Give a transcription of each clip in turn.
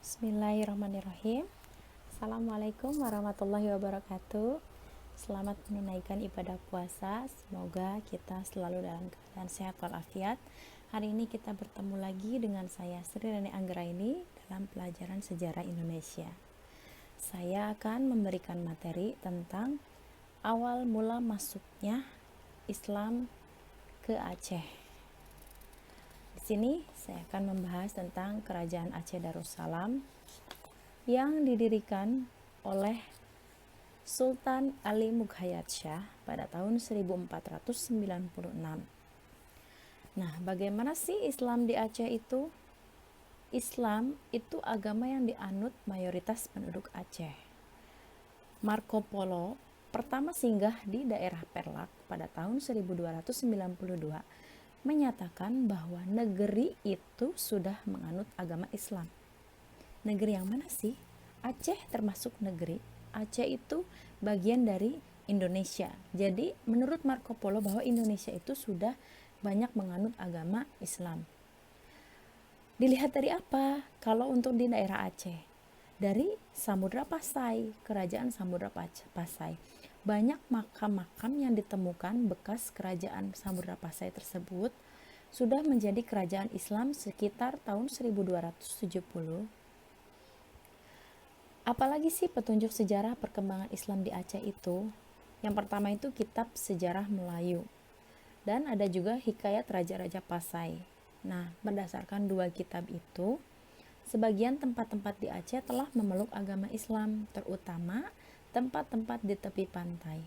Bismillahirrahmanirrahim. Assalamualaikum warahmatullahi wabarakatuh. Selamat menunaikan ibadah puasa. Semoga kita selalu dalam keadaan sehat walafiat. Hari ini kita bertemu lagi dengan saya Sri Reni Anggraini dalam pelajaran sejarah Indonesia. Saya akan memberikan materi tentang awal mula masuknya Islam ke Aceh. Di sini saya akan membahas tentang Kerajaan Aceh Darussalam yang didirikan oleh Sultan Ali Mughayat Shah pada tahun 1496. Nah, bagaimana sih Islam di Aceh itu? Islam itu agama yang dianut mayoritas penduduk Aceh. Marco Polo pertama singgah di daerah Perlak pada tahun 1292 menyatakan bahwa negeri itu sudah menganut agama Islam. Negeri yang mana sih? Aceh termasuk negeri. Aceh itu bagian dari Indonesia. Jadi menurut Marco Polo bahwa Indonesia itu sudah banyak menganut agama Islam. Dilihat dari apa? Kalau untuk di daerah Aceh, dari Samudra Pasai, Kerajaan Samudra Pasai. Banyak makam-makam yang ditemukan bekas kerajaan Samudra Pasai tersebut sudah menjadi kerajaan Islam sekitar tahun 1270. Apalagi sih petunjuk sejarah perkembangan Islam di Aceh itu? Yang pertama itu kitab Sejarah Melayu. Dan ada juga Hikayat Raja-Raja Pasai. Nah, berdasarkan dua kitab itu, sebagian tempat-tempat di Aceh telah memeluk agama Islam, terutama tempat-tempat di tepi pantai.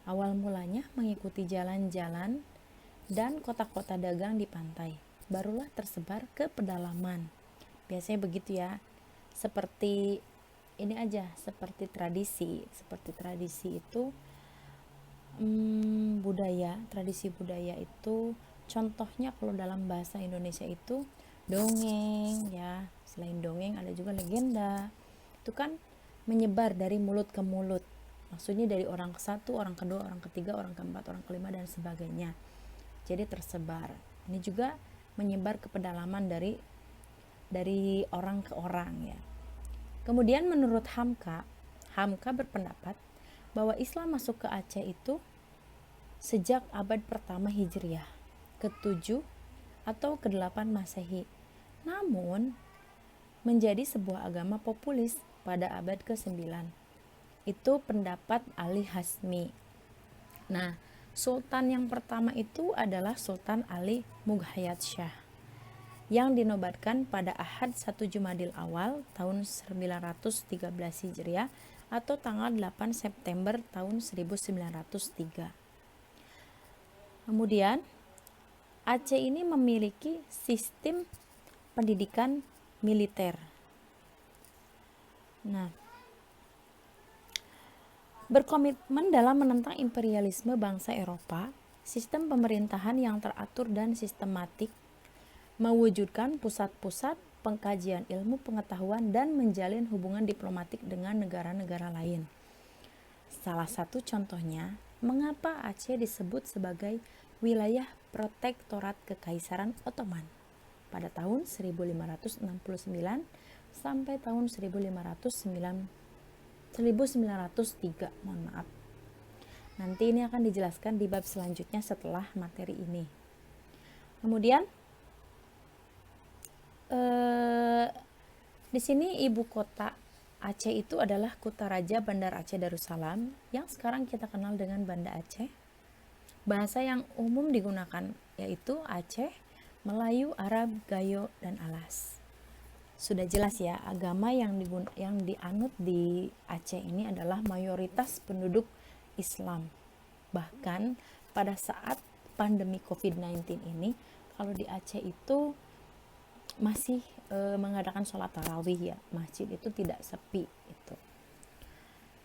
Awal mulanya mengikuti jalan-jalan dan kota-kota dagang di pantai. Barulah tersebar ke pedalaman. Biasanya begitu ya. Seperti ini aja, seperti tradisi. Seperti tradisi itu budaya, tradisi budaya itu contohnya kalau dalam bahasa Indonesia itu dongeng ya. Selain dongeng ada juga legenda. Itu kan menyebar dari mulut ke mulut, maksudnya dari orang ke satu, orang kedua, orang ketiga, orang keempat, orang kelima dan sebagainya. Jadi tersebar. Ini juga menyebar ke pedalaman dari orang ke orang ya. Kemudian menurut Hamka berpendapat bahwa Islam masuk ke Aceh itu sejak abad pertama Hijriah, ke-7 atau ke-8 Masehi. Namun menjadi sebuah agama populis pada abad ke-9. Itu pendapat Ali Hasmi. Nah, Sultan yang pertama itu adalah Sultan Ali Mughayat Shah yang dinobatkan pada Ahad 1 Jumadil Awal tahun 913 Hijriah atau tanggal 8 September tahun 1903. Kemudian Aceh ini memiliki sistem pendidikan militer. Nah, berkomitmen dalam menentang imperialisme bangsa Eropa, sistem pemerintahan yang teratur dan sistematik, mewujudkan pusat-pusat pengkajian ilmu pengetahuan dan menjalin hubungan diplomatik dengan negara-negara lain. Salah satu contohnya, mengapa Aceh disebut sebagai wilayah protektorat Kekaisaran Ottoman pada tahun 1569 sampai tahun 1903, mohon maaf. Nanti ini akan dijelaskan di bab selanjutnya setelah materi ini. Kemudian di sini ibu kota Aceh itu adalah Kutaraja Bandar Aceh Darussalam yang sekarang kita kenal dengan Banda Aceh. Bahasa yang umum digunakan yaitu Aceh, Melayu, Arab, Gayo, dan Alas. Sudah jelas ya, agama yang dianut di Aceh ini adalah mayoritas penduduk Islam. Bahkan pada saat pandemi COVID-19 ini, kalau di Aceh itu masih mengadakan sholat tarawih ya, masjid itu tidak sepi itu.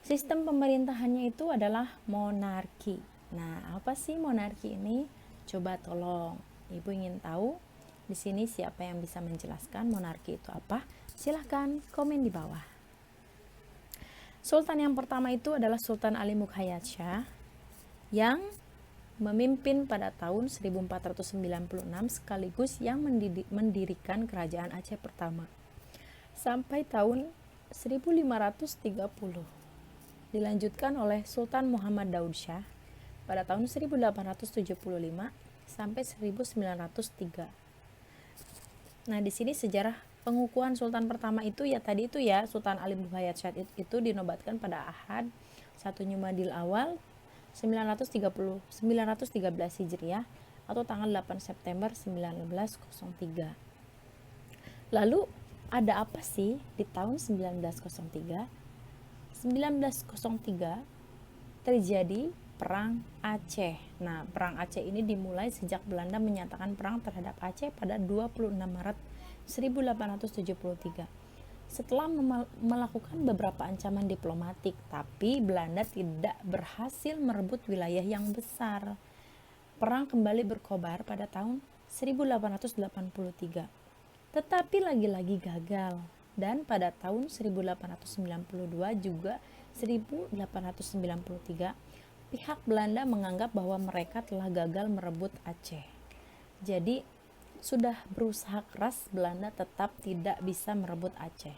Sistem pemerintahannya itu adalah monarki. Nah, apa sih monarki ini? Coba tolong, Ibu ingin tahu di sini siapa yang bisa menjelaskan monarki itu apa? Silahkan komen di bawah. Sultan yang pertama itu adalah Sultan Ali Mughayat Shah yang memimpin pada tahun 1496 sekaligus yang mendirikan kerajaan Aceh pertama. sampai tahun 1530. Dilanjutkan oleh Sultan Muhammad Daud Shah pada tahun 1875 sampai 1903. Nah, di sini sejarah pengukuhan sultan pertama itu ya tadi itu ya, Sultan Ali Muhayyad Shah itu dinobatkan pada Ahad 1 Jumadil Awal 913 Hijriah atau tanggal 8 September 1903. Lalu ada apa sih di tahun 1903? 1903 terjadi Perang Aceh. Nah, Perang Aceh ini dimulai sejak Belanda menyatakan perang terhadap Aceh pada 26 Maret 1873. Setelah melakukan beberapa ancaman diplomatik, tapi Belanda tidak berhasil merebut wilayah yang besar. Perang kembali berkobar pada tahun 1883. Tetapi lagi-lagi gagal. Dan pada tahun 1892 juga 1893 pihak Belanda menganggap bahwa mereka telah gagal merebut Aceh. Jadi sudah berusaha keras, Belanda tetap tidak bisa merebut Aceh.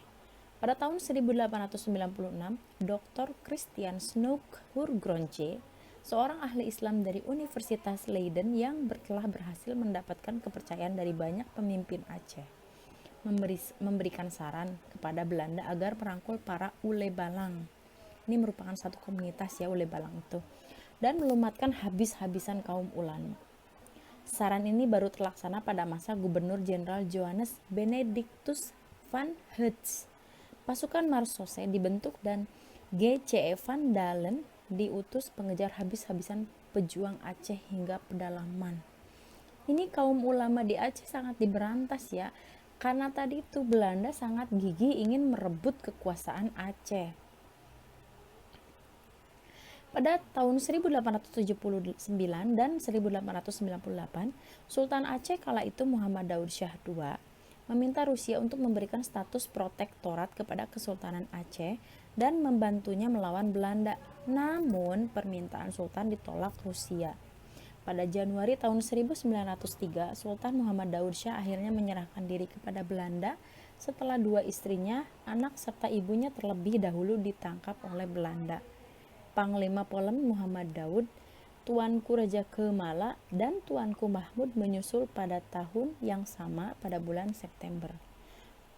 Pada tahun 1896, Dr. Christian Snoek Hurgronje, seorang ahli Islam dari Universitas Leiden yang telah berhasil mendapatkan kepercayaan dari banyak pemimpin Aceh, memberikan saran kepada Belanda agar merangkul para ule balang. Ini merupakan satu komunitas ya, ule balang itu, dan melumatkan habis-habisan kaum ulama. Saran ini baru terlaksana pada masa Gubernur Jenderal Johannes Benedictus van Hertz. Pasukan Marseille dibentuk dan G.C.E. van Dalen diutus pengejar habis-habisan pejuang Aceh hingga pedalaman. Ini kaum ulama di Aceh sangat diberantas ya, karena tadi itu Belanda sangat gigih ingin merebut kekuasaan Aceh. Pada tahun 1879 dan 1898, Sultan Aceh kala itu Muhammad Daud Shah II meminta Rusia untuk memberikan status protektorat kepada Kesultanan Aceh dan membantunya melawan Belanda. Namun, permintaan Sultan ditolak Rusia. Pada Januari tahun 1903, Sultan Muhammad Daud Shah akhirnya menyerahkan diri kepada Belanda setelah dua istrinya, anak serta ibunya terlebih dahulu ditangkap oleh Belanda. Panglima Polen Muhammad Daud, Tuanku Raja Kemala, dan Tuanku Mahmud menyusul pada tahun yang sama pada bulan September.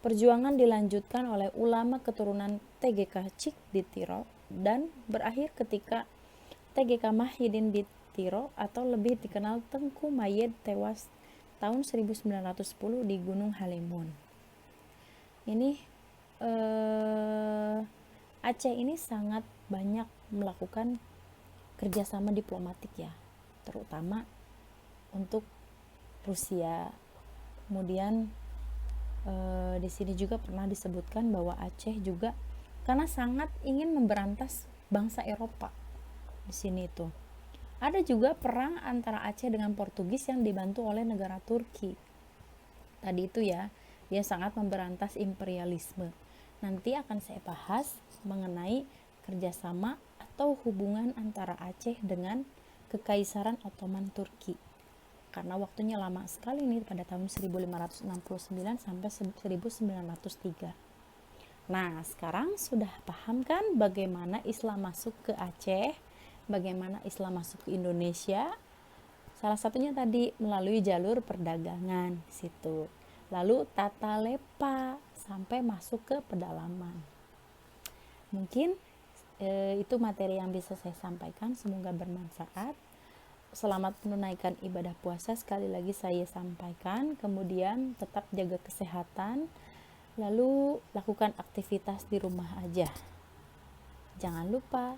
Perjuangan dilanjutkan oleh ulama keturunan TGK Cik di Tirol dan berakhir ketika TGK Mahidin di Tirol atau lebih dikenal Tengku Mayed tewas tahun 1910 di Gunung Halimun. Ini Aceh ini sangat banyak melakukan kerjasama diplomatik ya, terutama untuk Rusia. Kemudian di sini juga pernah disebutkan bahwa Aceh juga karena sangat ingin memberantas bangsa Eropa. Di sini itu ada juga perang antara Aceh dengan Portugis yang dibantu oleh negara Turki. Tadi itu ya, dia sangat memberantas imperialisme. Nanti akan saya bahas mengenai kerjasama atau hubungan antara Aceh dengan Kekaisaran Ottoman Turki, karena waktunya lama sekali nih, pada tahun 1569 sampai 1903. Nah, sekarang sudah paham kan bagaimana Islam masuk ke Aceh, bagaimana Islam masuk ke Indonesia? Salah satunya tadi melalui jalur perdagangan situ. Lalu tata lepa sampai masuk ke pedalaman. Mungkin itu materi yang bisa saya sampaikan, semoga bermanfaat. Selamat menunaikan ibadah puasa, sekali lagi saya sampaikan. Kemudian tetap jaga kesehatan, lalu lakukan aktivitas di rumah aja. Jangan lupa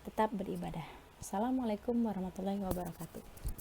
tetap beribadah. Assalamualaikum warahmatullahi wabarakatuh.